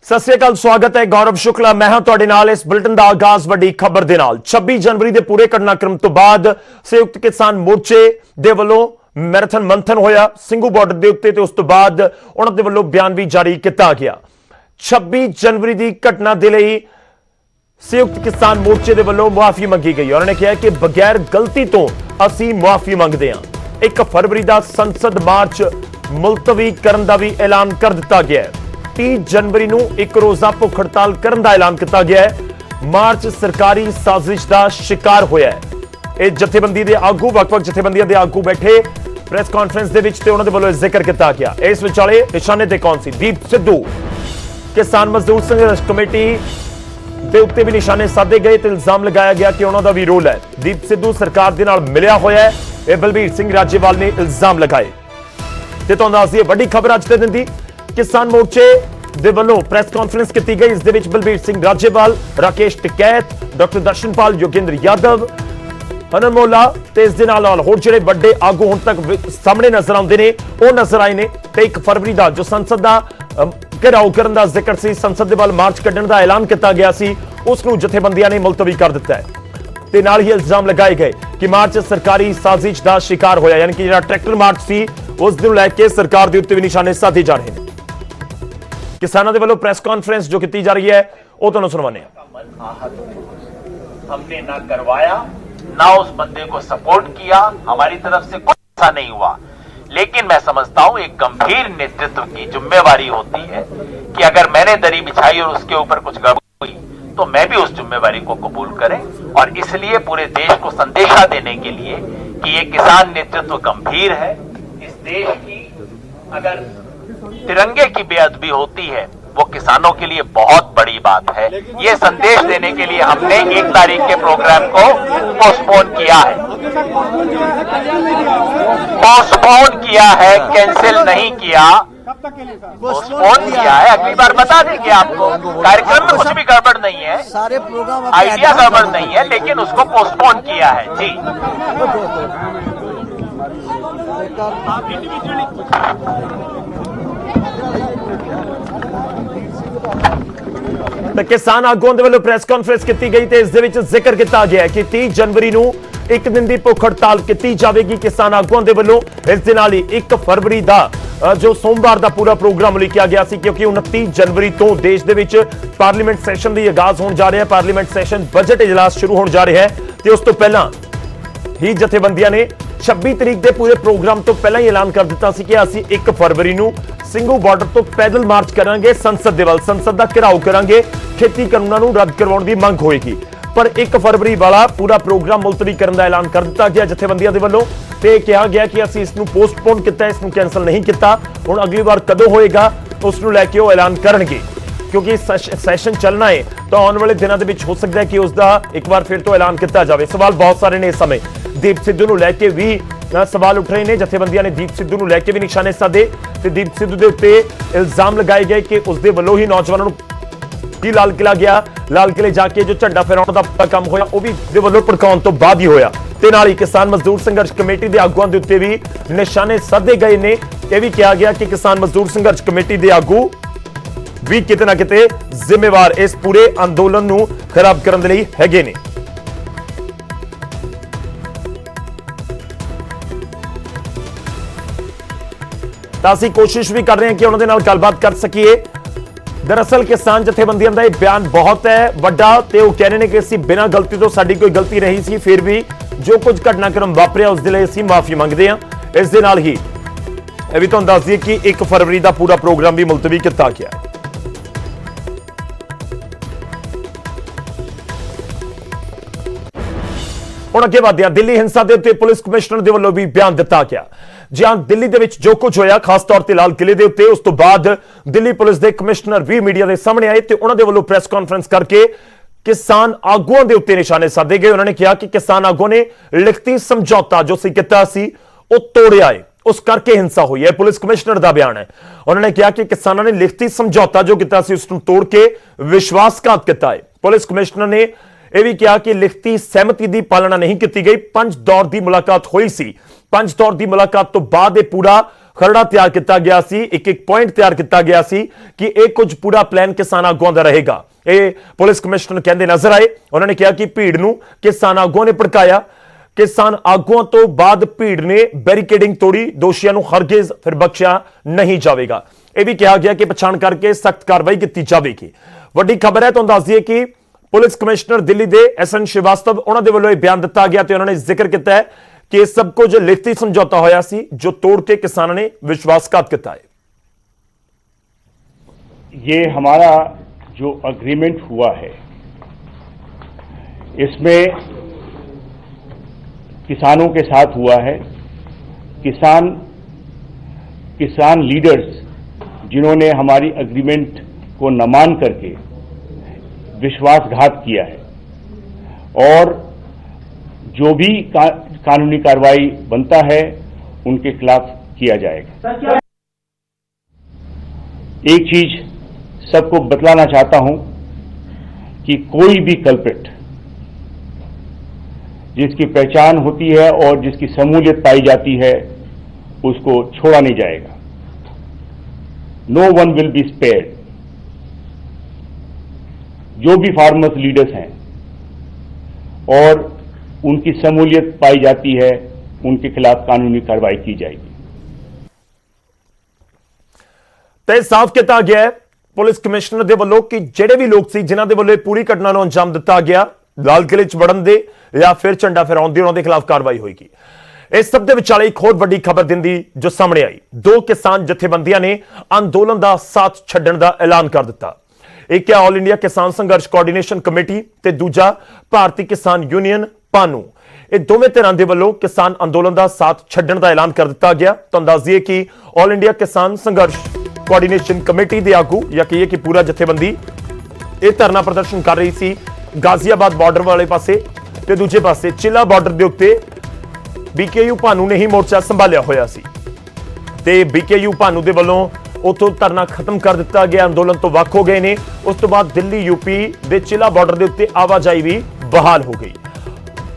सत श्री अकाल, स्वागत है गौरव शुक्ला। मैं हां तुहाडे नाल। इस बुलेटिन का आगाज वड्डी खबर दे नाल 26 जनवरी के पूरे घटनाक्रम तो बाद संयुक्त किसान मोर्चे दे वल्लों मैराथन मंथन होया ਸਿੰਘੂ ਬਾਰਡਰ ਦੇ ਉੱਤੇ ਤੇ ਉਸ ਤੋਂ ਬਾਅਦ ਉਹਨਾਂ ਦੇ ਵੱਲੋਂ ਬਿਆਨ ਵੀ ਜਾਰੀ ਕੀਤਾ ਗਿਆ। 26 जनवरी की घटना ਦੇ ਲਈ संयुक्त किसान मोर्चे के वल्लों मुआफी मंगी गई। उन्होंने कहा कि बगैर गलती तो असी मुआफी मंगते हैं। 1 फरवरी का संसद मार्च मुलतवी करने का भी ऐलान कर दिता गया है। 30 जनवरी को एक रोजा भुख हड़ताल करने का ऐलान किया गया है। मार्च सरकारी साजिश का शिकार होया है। यह जथेबंदी के आगू वख-वख जथेबंदियों के आगू बैठे प्रेस कॉन्फ्रेंस के विच ते उन्हां दे वल्लों जिक्र किया गया। इस विचाले निशाने ते कौन सी? दीप सिद्धू किसान मजदूर संघर्ष कमेटी ਦੇ ਉੱਤੇ ਵੀ ਨਿਸ਼ਾਨੇ ਸਾਧੇ ਗਏ ਤੇ ਇਲਜ਼ਾਮ ਲਗਾਇਆ ਗਿਆ ਕਿ ਉਹਨਾਂ ਦਾ ਵੀ ਰੋਲ ਹੈ। ਦੀਪ ਸਿੱਧੂ ਸਰਕਾਰ ਦੇ ਨਾਲ ਮਿਲਿਆ ਹੋਇਆ ਹੈ, ਇਹ ਬਲਬੀਰ ਸਿੰਘ ਰਾਜੇਵਾਲ ਨੇ ਇਲਜ਼ਾਮ ਲਗਾਏ। ਤੇ ਤੁਹਾਨੂੰ ਦੱਸ ਦਈਏ ਵੱਡੀ ਖਬਰ ਅੱਜ ਦੇ ਦਿਨ ਦੀ, ਕਿਸਾਨ ਮੋਰਚੇ ਦੇ ਵੱਲੋਂ ਪ੍ਰੈਸ ਕਾਨਫਰੰਸ ਕੀਤੀ ਗਈ। ਇਸ ਦੇ ਵਿੱਚ ਬਲਬੀਰ ਸਿੰਘ ਰਾਜੇਵਾਲ, ਰਾਕੇਸ਼ ਟਿਕੈਤ, ਡਾਕਟਰ ਦਰਸ਼ਨਪਾਲ, ਯੋਗਿੰਦਰ ਯਾਦਵ, ਹਨਨਮੋਲਾ ਤੇ ਇਸ ਦੇ ਨਾਲ ਹੋਰ ਜਿਹੜੇ ਵੱਡੇ ਆਗੂ ਹੁਣ ਤੱਕ ਸਾਹਮਣੇ ਨਜ਼ਰ ਆਉਂਦੇ ਨੇ ਉਹ ਨਜ਼ਰ ਆਏ ਨੇ। ਤੇ 1 ਫਰਵਰੀ ਦਾ ਜੋ ਸੰਸਦ ਦਾ ਘਿਰਾਓ ਕਰਨ ਦਾ ਜ਼ਿਕਰ ਸੀ, ਸੰਸਦ ਦੇ ਵੱਲ ਮਾਰਚ ਕੱਢਣ ਦਾ ਐਲਾਨ ਕੀਤਾ ਗਿਆ ਸੀ, ਉਸ ਨੂੰ ਜਥੇਬੰਦੀਆਂ ਨੇ ਮੁਲਤਵੀ ਕਰ ਦਿੱਤਾ ਹੈ। ਤੇ ਨਾਲ ਹੀ ਇਲਜ਼ਾਮ ਲਗਾਏ ਗਏ ਕਿ ਮਾਰਚ ਸਰਕਾਰੀ ਸਾਜ਼ਿਸ਼ ਦਾ ਸ਼ਿਕਾਰ ਹੋਇਆ, ਯਾਨੀ ਕਿ ਜਿਹੜਾ ਟਰੈਕਟਰ ਮਾਰਚ ਸੀ ਉਸ ਨੂੰ ਲੈ ਕੇ ਸਰਕਾਰ ਦੇ ਉੱਤੇ ਵੀ ਨਿਸ਼ਾਨੇ ਸਾਧੇ ਜਾ ਰਹੇ ਨੇ। ਕਿਸਾਨਾਂ ਦੇ ਵੱਲੋਂ ਪ੍ਰੈਸ ਕਾਨਫਰੰਸ ਜੋ ਕੀਤੀ ਜਾ ਰਹੀ ਹੈ ਉਹ ਤੁਹਾਨੂੰ ਸੁਣਾਉਂਦੇ ਹਾਂ। हमने ना करवाया, ना उस बंदे को सपोर्ट किया, हमारी तरफ से कुछ ऐसा नहीं हुआ। लेकिन मैं समझता हूं एक गंभीर नेतृत्व की जिम्मेवारी होती है कि अगर मैंने दरी बिछाई और उसके ऊपर कुछ गड़बड़ हुई तो मैं भी उस जिम्मेवारी को कबूल करें। और इसलिए पूरे देश को संदेशा देने के लिए कि ये किसान नेतृत्व गंभीर है। इस देश की अगर तिरंगे की बेअदबी होती है वो किसानों के लिए बहुत बड़ी बात है। ये संदेश देने के लिए हमने 1 तारीख के प्रोग्राम को पोस्टपोन किया है। पोस्टपोन किया है, कैंसिल नहीं किया, पोस्टपोन किया है। अगली बार बता देंगे आपको। कार्यक्रम में कुछ भी गड़बड़ नहीं है, सारे प्रोग्राम आइडिया गड़बड़ नहीं है, लेकिन उसको पोस्टपोन किया है। जी तो किसान आगुआं दे वल्लों प्रेस कॉन्फ्रेंस की गई तो इस दे विच जिक्र किया गया कि 30 जनवरी को 1 दिन की भुख हड़ताल की जाएगी किसान आगुआं दे वल्लों। इस दे नाल ही 1 फरवरी का जो सोमवार का पूरा प्रोग्राम लिखा गया सी, क्योंकि 29 जनवरी तो देश दे विच पार्लीमेंट सैशन की आगाज होने जा रहा है। पार्लीमेंट सैशन बजट इजलास शुरू होने जा रहा है तो उस तो पहला ही जथेबंदियां ने 26 तरीक के पूरे प्रोग्राम तो पहला ही ऐलान कर दिता सी कि असीं 1 फरवरी को ਸਿੰਘੂ ਬਾਰਡਰ ਤੋਂ पैदल मार्च करांगे, संसद दे वल संसद का घेराव करांगे, खेती कानूनां नूं रद्द करवाउण दी मंग होएगी। पर 1 फरवरी वाला पूरा प्रोग्राम मुलतवी करने का ऐलान कर दिता गया जथेबंदियां दे वल्लों। ते कहा गया कि असीं इसनूं पोस्टपोन किया, इसनूं कैंसल नहीं किया। हुण अगली बार कदों होएगा उसनूं लैके वो ऐलान करनगे, क्योंकि सैशन चलना है तो आने वाले दिनों के विच हो सकता है कि उसका एक बार फिर तो ऐलान किया जाए। सवाल बहुत सारे ने इस समय दीप सिद्धू को लैके भी सवाल उठ रहे हैं। जथेबंदियां ने दीप सिद्धू को लैके भी निशाने साधे ते दीप सिद्धू के उत्ते इल्जाम लगाए गए कि उसके वल्लों ही नौजवानों की लाल किला गया, लाल किले जाके जो झंडा फहराने का काम होया वो भी दे वल्लों भड़काउण तो बाद ही होया। ते नाल ही किसान मजदूर संघर्ष कमेटी के आगुआं दे उत्ते भी निशाने साधे गए ने। यह भी कहा गया कि किसान मजदूर संघर्ष कमेटी के आगू भी किते ना किते जिम्मेवार इस पूरे अंदोलन नूं खराब करने लई हैगे ने। असीं कोशिश भी कर रहे हैं कि उन्होंने नाल गलबात कर सकीए। दरअसल किसान जथेबंदियों का यह बयान बहुत है वड्डा ते वो कह रहे हैं कि असीं बिना गलती तो साडी कोई गलती नहीं सी, फिर भी जो कुछ घटनाक्रम वापरिया उस दे लई असीं माफी मंगदे हां। इस दे नाल ही यह भी तुहानूं दस दईए कि 1 फरवरी का पूरा प्रोग्राम भी मुलतवी किया गया है। हुण अगे वधदे हां, दिल्ली हिंसा के उत्ते पुलिस कमिश्नर के वल्लों भी बयान दिता गया। जी हां, दिल्ली दे विच जो कुछ होया खास तौर पर लाल किले के उत्ते, उस तो बाद दिल्ली पुलिस के कमिश्नर भी मीडिया के सामने आए तो उन्होंने वल्लों प्रेस कॉन्फ्रेंस करके किसान आगुआं के उत्ते निशाने साधे गए। उन्होंने कहा कि किसान आगुआं ने लिखती समझौता जो कीता सी वो तोड़िया है, उस करके हिंसा हुई है। पुलिस कमिश्नर का बयान है। उन्होंने कहा कि किसानों ने लिखती समझौता जो कीता सी उसनूं तोड़ के विश्वासघात किया है। पुलिस कमिश्नर ने यह भी कहा कि लिखती सहमति की पालना नहीं की गई। 5 दौर की मुलाकात हुई सी, 5 दौर की मुलाकात तो बाद पूरा ਖਰੜਾ ਤਿਆਰ ਕੀਤਾ ਗਿਆ ਸੀ, ਇੱਕ ਪੁਆਇੰਟ ਤਿਆਰ ਕੀਤਾ ਗਿਆ ਸੀ ਕਿ ਇਹ ਕੁਝ ਪੂਰਾ ਪਲਾਨ ਕਿਸਾਨ ਆਗੂਆਂ ਦਾ ਰਹੇਗਾ। ਇਹ ਪੁਲਿਸ ਕਮਿਸ਼ਨਰ ਕਹਿੰਦੇ ਨਜ਼ਰ ਆਏ। ਉਹਨਾਂ ਨੇ ਕਿਹਾ ਕਿ ਭੀੜ ਨੂੰ ਕਿਸਾਨ ਆਗੂਆਂ ਨੇ ਭੜਕਾਇਆ। ਕਿਸਾਨ ਆਗੂਆਂ ਤੋਂ ਬਾਅਦ ਭੀੜ ਨੇ ਬੈਰੀਕੇਡਿੰਗ ਤੋੜੀ। ਦੋਸ਼ੀਆਂ ਨੂੰ ਹਰਗਿਜ਼ ਫਿਰ ਬਖਸ਼ਿਆ ਨਹੀਂ ਜਾਵੇਗਾ। ਇਹ ਵੀ ਕਿਹਾ ਗਿਆ ਕਿ ਪਛਾਣ ਕਰਕੇ ਸਖਤ ਕਾਰਵਾਈ ਕੀਤੀ ਜਾਵੇਗੀ। ਵੱਡੀ ਖਬਰ ਹੈ, ਤੁਹਾਨੂੰ ਦੱਸ ਦਈਏ ਕਿ ਪੁਲਿਸ ਕਮਿਸ਼ਨਰ ਦਿੱਲੀ ਦੇ SN श्रीवास्तव ਉਹਨਾਂ ਦੇ ਵੱਲੋਂ ਇਹ ਬਿਆਨ ਦਿੱਤਾ ਗਿਆ ਤੇ ਉਹਨਾਂ ਨੇ ਜ਼ਿਕਰ ਕੀਤਾ ਹੈ कि यह सब कुछ लिखती समझौता होया सी जो तोड़ के किसानों ने विश्वासघात किया है। ये हमारा जो अग्रीमेंट हुआ है इसमें किसानों के साथ हुआ है। किसान लीडर्स जिन्होंने हमारी अग्रीमेंट को न मान करके विश्वासघात किया है, और जो भी कानूनी कार्रवाई बनता है उनके खिलाफ किया जाएगा। एक चीज सबको बतलाना चाहता हूं कि कोई भी कल्प्रिट जिसकी पहचान होती है और जिसकी शमूलियत पाई जाती है उसको छोड़ा नहीं जाएगा। No one will be spared. जो भी फार्मर्स लीडर्स हैं और उनकी शमूलियत पाई जाती है उनके खिलाफ कानूनी कार्रवाई की जाएगी। ਤੇ ਸਾਫ਼ ਕੀਤਾ ਗਿਆ ਹੈ ਪੁਲਿਸ ਕਮਿਸ਼ਨਰ ਦੇ ਵੱਲੋਂ ਕਿ ਜਿਹੜੇ ਵੀ ਲੋਕ ਸੀ ਜਿਨ੍ਹਾਂ ਦੇ ਵੱਲੋਂ ਪੂਰੀ ਘਟਨਾ ਨੂੰ ਅੰਜਾਮ ਦਿੱਤਾ ਗਿਆ, ਲਾਲ ਕਿਲੇ 'ਚ ਵੜਨ ਦੇ ਜਾਂ ਫਿਰ ਝੰਡਾ ਫਹਿਰਾਉਣ ਦੇ, ਉਹਨਾਂ ਦੇ ਖਿਲਾਫ ਕਾਰਵਾਈ ਹੋਏਗੀ। ਇਸ ਸਭ ਦੇ ਵਿਚਾਲੇ ਇੱਕ ਹੋਰ ਵੱਡੀ ਖਬਰ ਦਿੰਦੀ ਜੋ ਸਾਹਮਣੇ ਆਈ। ਦੋ ਕਿਸਾਨ ਜਥੇਬੰਦੀਆਂ ਨੇ ਅੰਦੋਲਨ ਦਾ ਸਾਥ ਛੱਡਣ ਦਾ ਐਲਾਨ ਕਰ ਦਿੱਤਾ। ਇੱਕ ਹੈ ਆਲ ਇੰਡੀਆ ਕਿਸਾਨ ਸੰਘਰਸ਼ ਕੋਆਰਡੀਨੇਸ਼ਨ ਕਮੇਟੀ ਤੇ ਦੂਜਾ ਭਾਰਤੀ ਕਿਸਾਨ ਯੂਨੀਅਨ पानू। ਇਹ ਦੋਵੇਂ ਧਿਰਾਂ ਦੇ ਵੱਲੋਂ ਕਿਸਾਨ ਅੰਦੋਲਨ ਦਾ ਸਾਥ ਛੱਡਣ ਦਾ ਐਲਾਨ ਕਰ ਦਿੱਤਾ ਗਿਆ। ਤੁਹਾਨੂੰ ਦੱਸ ਦਈਏ ਕਿ ਆਲ ਇੰਡੀਆ ਕਿਸਾਨ ਸੰਘਰਸ਼ ਕੋਆਰਡੀਨੇਸ਼ਨ ਕਮੇਟੀ ਦੇ ਆਗੂ ਜਾਂ ਕਹੀਏ ਕਿ ਪੂਰਾ ਜਥੇਬੰਦੀ ਇਹ ਧਰਨਾ ਪ੍ਰਦਰਸ਼ਨ ਕਰ ਰਹੀ ਸੀ ਗਾਜ਼ੀਆਬਾਦ ਬਾਰਡਰ ਵਾਲੇ ਪਾਸੇ ਤੇ ਦੂਜੇ ਪਾਸੇ ਚਿਲਾ ਬਾਰਡਰ ਦੇ ਉੱਤੇ BKU ਭਾਨੂ ਨੇ ਹੀ ਮੋਰਚਾ ਸੰਭਾਲਿਆ ਹੋਇਆ ਸੀ ਤੇ BKU ਭਾਨੂ ਦੇ ਵੱਲੋਂ ਉਥੋਂ ਧਰਨਾ ਖਤਮ ਕਰ ਦਿੱਤਾ ਗਿਆ, ਅੰਦੋਲਨ ਤੋਂ ਵੱਖ ਹੋ ਗਏ ਨੇ। ਉਸ ਤੋਂ ਬਾਅਦ ਦਿੱਲੀ UP ਦੇ ਚਿਲਾ ਬਾਰਡਰ ਦੇ ਉੱਤੇ ਆਵਾਜਾਈ ਵੀ ਬਹਾਲ ਹੋ ਗਈ।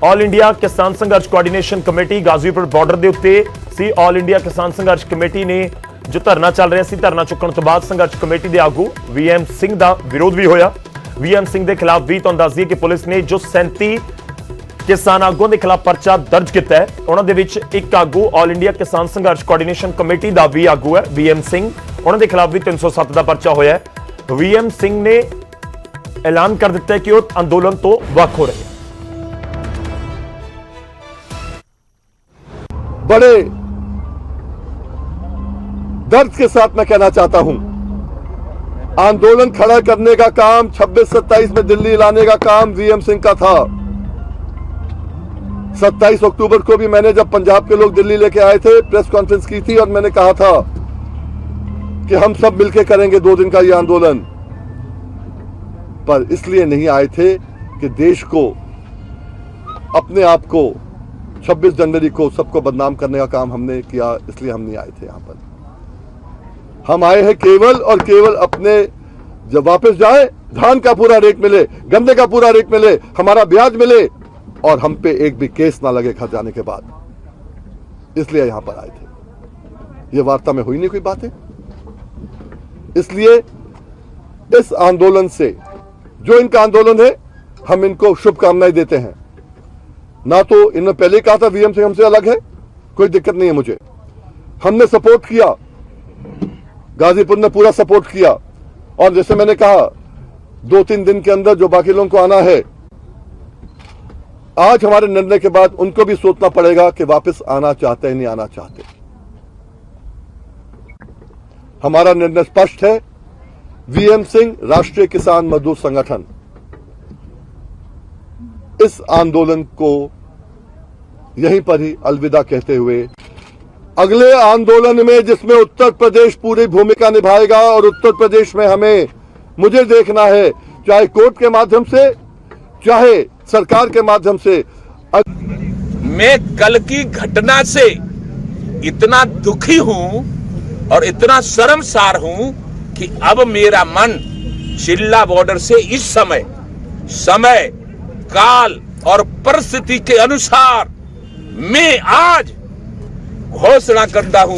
ਆਲ ਇੰਡੀਆ ਕਿਸਾਨ ਸੰਘਰਸ਼ ਕੋਆਰਡੀਨੇਸ਼ਨ ਕਮੇਟੀ ਗਾਜ਼ੀਪੁਰ ਬਾਰਡਰ ਦੇ ਉੱਤੇ ਸੀ। ਆਲ ਇੰਡੀਆ ਕਿਸਾਨ ਸੰਘਰਸ਼ ਕਮੇਟੀ ਨੇ ਜੋ ਧਰਨਾ ਚੱਲ ਰਿਹਾ ਸੀ, ਧਰਨਾ ਚੁੱਕਣ ਤੋਂ ਬਾਅਦ ਸੰਘਰਸ਼ ਕਮੇਟੀ ਦੇ ਆਗੂ VM ਸਿੰਘ ਦਾ ਵਿਰੋਧ ਵੀ ਹੋਇਆ। VM ਸਿੰਘ ਦੇ ਖਿਲਾਫ ਵੀ ਤੁਹਾਨੂੰ ਦੱਸ ਦਈਏ ਕਿ ਪੁਲਿਸ ਨੇ ਜੋ 37 ਕਿਸਾਨ ਆਗੂਆਂ ਦੇ ਖਿਲਾਫ ਪਰਚਾ ਦਰਜ ਕੀਤਾ ਹੈ, ਉਹਨਾਂ ਦੇ ਵਿੱਚ ਇੱਕ ਆਗੂ ਆਲ ਇੰਡੀਆ ਕਿਸਾਨ ਸੰਘਰਸ਼ ਕੋਆਰਡੀਨੇਸ਼ਨ ਕਮੇਟੀ ਦਾ ਵੀ ਆਗੂ ਹੈ VM ਸਿੰਘ, ਉਹਨਾਂ ਦੇ ਖਿਲਾਫ ਵੀ 307 ਦਾ ਪਰਚਾ ਹੋਇਆ ਹੈ। VM ਸਿੰਘ ਨੇ ਐਲਾਨ ਕਰ ਦਿੱਤਾ ਹੈ ਕਿ ਉਹ ਅੰਦੋਲਨ ਤੋਂ ਵੱਖ ਹੋ ਰਹੇ ਹਨ। बड़े दर्द के साथ मैं कहना चाहता हूं, आंदोलन खड़ा करने का काम 26-27 में दिल्ली लाने का काम VM सिंह का था। 27 अक्टूबर को भी मैंने जब पंजाब के लोग दिल्ली लेके आए थे प्रेस कॉन्फ्रेंस की थी और मैंने कहा था कि हम सब मिलकर करेंगे 2 दिन का ये आंदोलन, पर इसलिए नहीं आए थे कि देश को अपने आप को 26 जनवरी को सबको बदनाम करने का काम हमने किया, इसलिए हम नहीं आए थे यहां पर। हम आए हैं केवल और केवल अपने जब वापस जाए धान का पूरा रेट मिले, गन्ने का पूरा रेट मिले, हमारा ब्याज मिले और हम पे एक भी केस ना लगे घर जाने के बाद, इसलिए यहां पर आए थे। ये वार्ता में हुई नहीं कोई बातें। इसलिए इस आंदोलन से जो इनका आंदोलन है हम इनको शुभकामनाएं देते हैं। ना तो इन्होंने पहले कहा था VM से हमसे अलग है, कोई दिक्कत नहीं है मुझे। हमने सपोर्ट किया, गाजीपुर ने पूरा सपोर्ट किया और जैसे मैंने कहा 2-3 दिन के अंदर जो बाकी लोगों को आना है, आज हमारे निर्णय के बाद उनको भी सोचना पड़ेगा कि वापस आना चाहते हैं नहीं आना चाहते। हमारा निर्णय स्पष्ट है। VM सिंह राष्ट्रीय किसान मजदूर संगठन इस आंदोलन को यहीं पर ही अलविदा कहते हुए अगले आंदोलन में जिसमें उत्तर प्रदेश पूरी भूमिका निभाएगा और उत्तर प्रदेश में हमें मुझे देखना है, चाहे कोर्ट के माध्यम से चाहे सरकार के माध्यम से। मैं कल की घटना से इतना दुखी हूं और इतना शर्मसार हूं कि अब मेरा मन चिल्ला बॉर्डर से इस समय काल और परिस्थिति के अनुसार मैं आज घोषणा करता हूं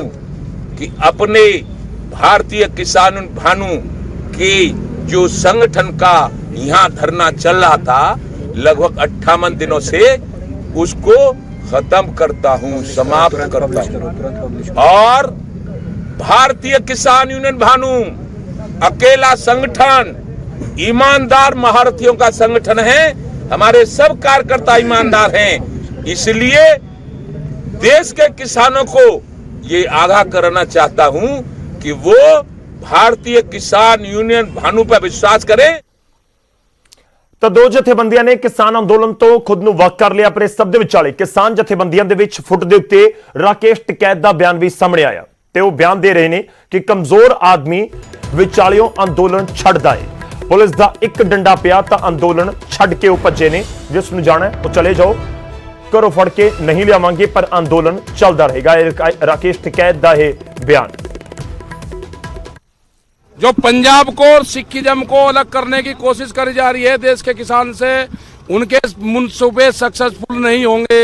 कि अपने भारतीय किसान भानु के जो संगठन का यहाँ धरना चल रहा था लगभग 58 दिनों से, उसको खत्म करता हूं, समाप्त करता हूं। और भारतीय किसान यूनियन भानु अकेला संगठन, ईमानदार महारथियों का संगठन है। हमारे सब कार्यकर्ता ईमानदार हैं, इसलिए देश के किसानों को ये आगाह करना चाहता हूं कि वो भारतीय किसान यूनियन भानु पर विश्वास करें। ਤਾਂ ਦੋ ਜਥੇਬੰਦੀਆਂ ਨੇ ਕਿਸਾਨ ਅੰਦੋਲਨ ਤੋਂ ਖੁਦ ਨੂੰ ਵੱਖ ਕਰ ਲਿਆ, ਪਰ ਇਸ ਸਭ ਦੇ ਵਿਚਾਲੇ ਕਿਸਾਨ ਜਥੇਬੰਦੀਆਂ ਦੇ ਵਿੱਚ ਫੁੱਟ ਦੇ ਉੱਤੇ ਰਾਕੇਸ਼ ਟਿਕੈਤ ਦਾ ਬਿਆਨ ਵੀ ਸਾਹਮਣੇ ਆਇਆ ਤੇ ਉਹ ਬਿਆਨ ਦੇ ਰਹੇ ਨੇ ਕਿ ਕਮਜ਼ੋਰ ਆਦਮੀ ਵਿਚਾਲਿਓਂ ਅੰਦੋਲਨ ਛੱਡਦਾ ਹੈ। ਪੁਲਿਸ ਦਾ ਇੱਕ ਡੰਡਾ ਪਿਆ ਤਾਂ ਅੰਦੋਲਨ ਛੱਡ ਕੇ ਉਹ ਭੱਜੇ ਨੇ। ਜਿਸ ਨੂੰ ਜਾਣਾ ਉਹ ਚਲੇ ਜਾਓ, ਘਰੋਂ ਫੜ ਕੇ ਨਹੀਂ ਲਿਆਵਾਂਗੇ, ਪਰ ਅੰਦੋਲਨ ਚੱਲਦਾ ਰਹੇਗਾ। ਰਾਕੇਸ਼ ਟਿਕੈਤ ਦਾ ਇਹ ਬਿਆਨ। जो पंजाब को और सिखिज्म को अलग करने की कोशिश करी जा रही है देश के किसान से, उनके मुंसूबे सक्सेसफुल नहीं होंगे।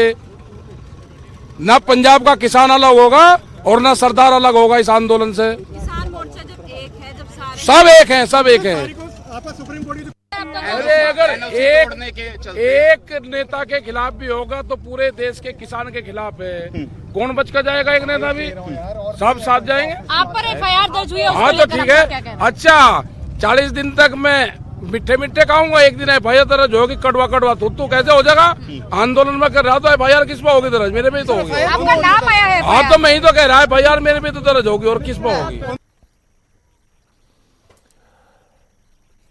न पंजाब का किसान अलग होगा और न सरदार अलग होगा इस आंदोलन से। किसान मोर्चा जब एक है, जब सारे सब एक हैं, सब एक हैं। अरे अगर एक नेता के खिलाफ भी होगा तो पूरे देश के किसान के खिलाफ है। कौन बच कर जाएगा? एक नेता भी, सब साथ जाएंगे। आप पर एफआईआर दर्ज हुई है, हाँ तो ठीक है। अच्छा, 40 दिन तक मैं मिठे मिठे खाऊंगा, एक दिन एफआईआर दर्ज होगी कड़वा कड़वा तो कैसे हो जाएगा? आंदोलन में कर रहा तो एफआईआर किस पर होगी दर्ज? मेरे पे तो होगी। आपका नाम आया है। हाँ तो मैं ही तो कह रहा है एफआईआर मेरे पे तो दर्ज होगी, और किस पर होगी?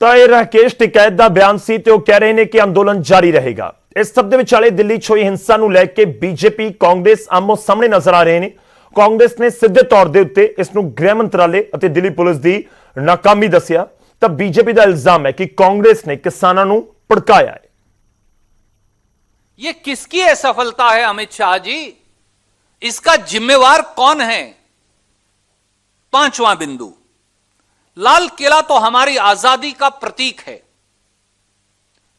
ਤਾਂ ਇਹ ਰਾਕੇਸ਼ ਟਿਕੈਤ ਦਾ ਬਿਆਨ ਸੀ ਤੇ ਉਹ ਕਹਿ ਰਹੇ ਨੇ ਕਿ ਅੰਦੋਲਨ ਜਾਰੀ ਰਹੇਗਾ। ਇਸ ਸਭ ਦੇ ਵਿਚਾਲੇ ਦਿੱਲੀ 'ਚ ਹੋਈ ਹਿੰਸਾ ਨੂੰ ਲੈ ਕੇ ਬੀਜੇਪੀ ਕਾਂਗਰਸ ਆਮੋ ਸਾਹਮਣੇ ਨਜ਼ਰ ਆ ਰਹੇ ਨੇ। ਕਾਂਗਰਸ ਨੇ ਸਿੱਧੇ ਤੌਰ ਦੇ ਉੱਤੇ ਇਸ ਨੂੰ ਗ੍ਰਹਿ ਮੰਤਰਾਲੇ ਅਤੇ ਦਿੱਲੀ ਪੁਲਿਸ ਦੀ ਨਾਕਾਮੀ ਦੱਸਿਆ, ਤਾਂ ਬੀਜੇਪੀ ਦਾ ਇਲਜ਼ਾਮ ਹੈ ਕਿ ਕਾਂਗਰਸ ਨੇ ਕਿਸਾਨਾਂ ਨੂੰ ਭੜਕਾਇਆ ਹੈ। ये किसकी असफलता है अमित शाह जी? इसका जिम्मेवार कौन है? पांचवां बिंदु, लाल किला तो हमारी आजादी का प्रतीक है।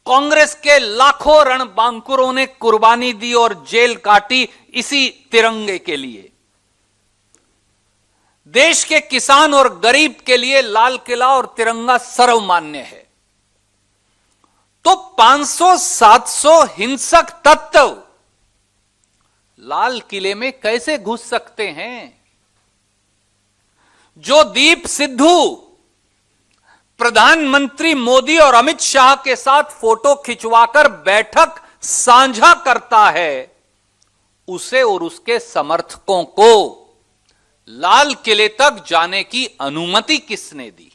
कांग्रेस के लाखों रणबांकुरों ने कुर्बानी दी और जेल काटी इसी तिरंगे के लिए। देश के किसान और गरीब के लिए लाल किला और तिरंगा सर्वमान्य है। तो 500-700 हिंसक तत्व लाल किले में कैसे घुस सकते हैं? जो दीप सिद्धू प्रधानमंत्री मोदी और अमित शाह के साथ फोटो खिंचवाकर बैठक साझा करता है, उसे और उसके समर्थकों को लाल किले तक जाने की अनुमति किसने दी?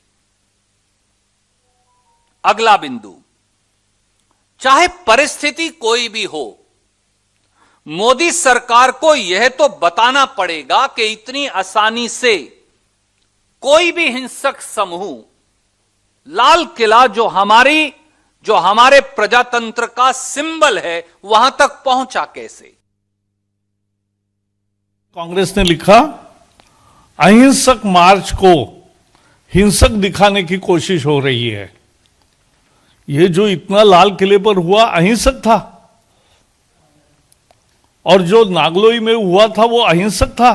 अगला बिंदु, चाहे परिस्थिति कोई भी हो, मोदी सरकार को यह तो बताना पड़ेगा कि इतनी आसानी से कोई भी हिंसक समूह लाल किला जो हमारे प्रजातंत्र का सिंबल है वहां तक पहुंचा कैसे? कांग्रेस ने लिखा अहिंसक मार्च को हिंसक दिखाने की कोशिश हो रही है। ये जो इतना लाल किले पर हुआ अहिंसक था, और जो नागलोई में हुआ था वो अहिंसक था।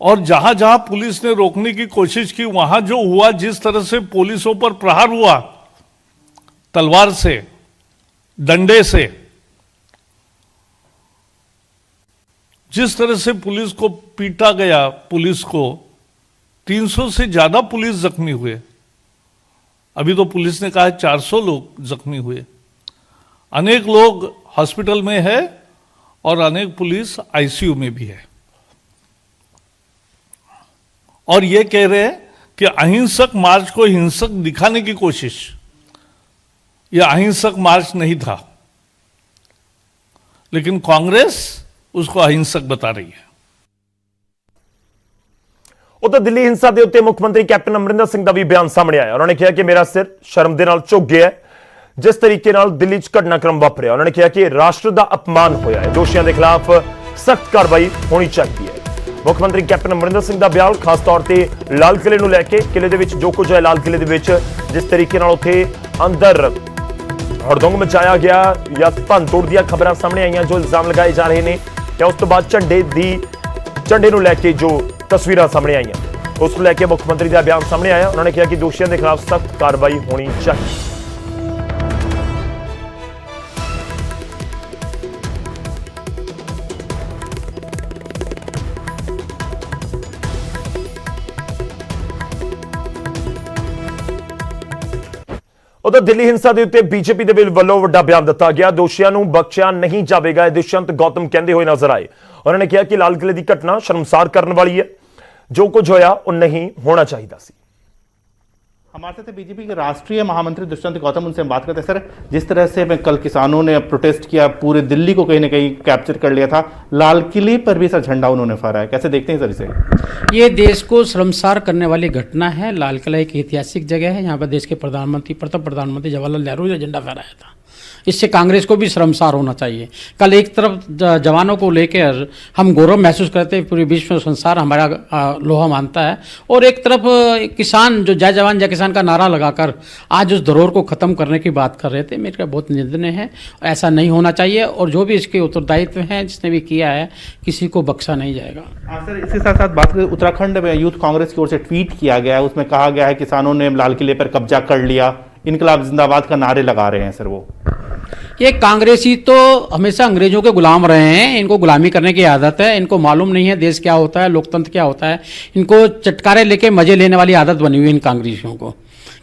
और जहां जहां पुलिस ने रोकने की कोशिश की, वहां जो हुआ, जिस तरह से पुलिसों पर प्रहार हुआ तलवार से, डंडे से, जिस तरह से पुलिस को पीटा गया, पुलिस को 300 से ज्यादा पुलिस जख्मी हुए। अभी तो पुलिस ने कहा है 400 लोग जख्मी हुए। अनेक लोग हॉस्पिटल में है और अनेक पुलिस आईसीयू में भी है। और ये कह रहे हैं कि अहिंसक मार्च को हिंसक दिखाने की कोशिश, यह अहिंसक मार्च नहीं था, लेकिन कांग्रेस उसको अहिंसक बता रही है। उधर दिल्ली हिंसा के उत्ते मुख्यमंत्री कैप्टन अमरिंदर सिंह का भी बयान सामने आया। उन्होंने कहा कि मेरा सिर शर्म के नाल झुक गया है जिस तरीके नाल दिल्ली च घटनाक्रम वापरिया। उन्होंने कहा कि राष्ट्र का अपमान होया है, दोषियों के खिलाफ सख्त कार्रवाई होनी चाहिए है। मुख्यमंत्री कैप्टन अमरिंदर सिंह का बयान खास तौर पर लाल किले नूं लैके, किले दे विच जो कुछ है, लाल किले दे विच जिस तरीके नाल उत्थे अंदर हड़दंग मचाया गया या भन तोड़ दी खबरां सामने आईयां, जो इल्जाम लगाए जा रहे हैं, या उस तो बाद झंडे दी ਝੰਡੇ ਨੂੰ ਲੈ ਕੇ ਜੋ ਤਸਵੀਰਾਂ ਸਾਹਮਣੇ ਆਈਆਂ ਉਸ ਨੂੰ ਲੈ ਕੇ ਮੁੱਖ ਮੰਤਰੀ ਦਾ ਬਿਆਨ ਸਾਹਮਣੇ ਆਇਆ। ਉਹਨਾਂ ਨੇ ਕਿਹਾ ਕਿ ਦੋਸ਼ੀਆਂ ਦੇ ਖਿਲਾਫ ਸਖਤ ਕਾਰਵਾਈ ਹੋਣੀ ਚਾਹੀਦੀ। उधर दिल्ली हिंसा के उत्ते बीजेपी के वालों वड्डा बयान दिता गया। दोषियों को बख्शिया नहीं जाएगा, दुष्यंत गौतम कहते हुए नजर आए। उन्होंने कहा कि लाल किले की घटना शर्मसार करने वाली है, जो कुछ होया वो नहीं होना चाहिए सी। हमारे साथ बीजेपी के राष्ट्रीय महामंत्री दुष्यंत गौतम, उनसे हम बात करते हैं। सर, जिस तरह से कल किसानों ने प्रोटेस्ट किया, पूरे दिल्ली को कहीं ना कहीं कैप्चर कर लिया था, लाल किले पर भी सर झंडा उन्होंने फहराया, कैसे देखते हैं सर इसे? ये देश को शर्मसार करने वाली घटना है। लाल किला एक ऐतिहासिक जगह है, यहाँ पर देश के प्रधानमंत्री, प्रथम प्रधानमंत्री जवाहरलाल नेहरू ने झंडा फहराया था। इससे कांग्रेस को भी शर्मसार होना चाहिए। कल एक तरफ जवानों को लेकर हम गौरव महसूस करते हैं, पूरे विश्व संसार हमारा लोहा मानता है, और एक तरफ किसान जो जय जवान जय किसान का नारा लगाकर आज उस धरोहर को ख़त्म करने की बात कर रहे थे। मेरे को बहुत निंदनीय है, ऐसा नहीं होना चाहिए, और जो भी इसके उत्तरदायित्व हैं, जिसने भी किया है, किसी को बख्शा नहीं जाएगा। हाँ सर, इसके साथ साथ बात करें, उत्तराखंड में यूथ कांग्रेस की ओर से ट्वीट किया गया है, उसमें कहा गया है किसानों ने लाल किले पर कब्जा कर लिया, इनकलाब जिंदाबाद का नारे लगा रहे हैं सर वो। ये कांग्रेसी तो हमेशा अंग्रेजों के गुलाम रहे हैं, इनको गुलामी करने की आदत है। इनको मालूम नहीं है देश क्या होता है, लोकतंत्र क्या होता है। इनको चटकारे लेके मजे लेने वाली आदत बनी हुई इन कांग्रेसियों को।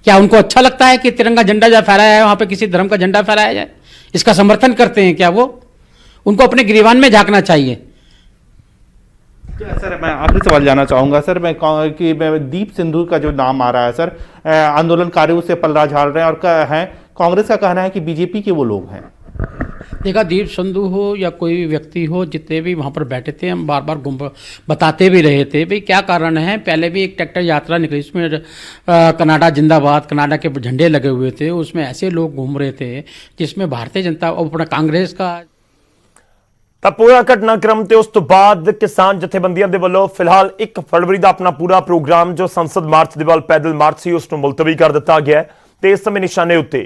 क्या उनको अच्छा लगता है कि तिरंगा झंडा जहाँ फहराया है वहाँ पे किसी धर्म का झंडा फहराया जाए? इसका समर्थन करते हैं क्या वो? उनको अपने गिरीवान में झांकना चाहिए। सर, मैं आखिरी सवाल जानना चाहूँगा सर, मैं दीप सिंधु का जो नाम आ रहा है सर, आंदोलनकारियों से पलड़ा झाड़ रहे हैं, और हैं कांग्रेस का कहना है कि बीजेपी के वो लोग हैं। देखा, दीप संधू हो या कोई भी व्यक्ति हो, जितने भी वहाँ पर बैठे थे, हम बार बार बताते भी रहे थे भाई क्या कारण है। पहले भी एक ट्रैक्टर यात्रा निकली, उसमें कनाडा जिंदाबाद, कनाडा के झंडे लगे हुए थे, उसमें ऐसे लोग घूम रहे थे जिसमें भारतीय जनता और अपना कांग्रेस का ਤਾਂ ਪੂਰਾ ਘਟਨਾਕ੍ਰਮ ਤੇ ਉਸ ਤੋਂ ਬਾਅਦ ਕਿਸਾਨ ਜਥੇਬੰਦੀਆਂ ਦੇ ਵੱਲੋਂ ਫਿਲਹਾਲ 1 ਫਰਵਰੀ ਦਾ ਆਪਣਾ ਪੂਰਾ ਪ੍ਰੋਗਰਾਮ ਜੋ ਸੰਸਦ ਮਾਰਚ ਦੇ ਵੱਲ ਪੈਦਲ ਮਾਰਚ ਸੀ ਉਸ ਨੂੰ ਮੁਲਤਵੀ ਕਰ ਦਿੱਤਾ ਗਿਆ ਹੈ ਤੇ ਇਸ ਸਮੇਂ ਨਿਸ਼ਾਨੇ ਉੱਤੇ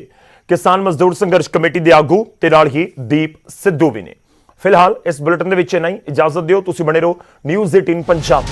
ਕਿਸਾਨ ਮਜ਼ਦੂਰ ਸੰਘਰਸ਼ ਕਮੇਟੀ ਦੇ ਆਗੂ ਤੇ ਨਾਲ ਹੀ ਦੀਪ ਸਿੱਧੂ ਵੀ ਨੇ। ਫਿਲਹਾਲ ਇਸ ਬੁਲੇਟਿਨ ਦੇ ਵਿੱਚ ਇੰਨਾ ਹੀ। ਇਜਾਜ਼ਤ ਦਿਓ, ਤੁਸੀਂ ਬਣੇ ਰਹੋ ਨਿਊਜ਼ 18 ਪੰਜਾਬ।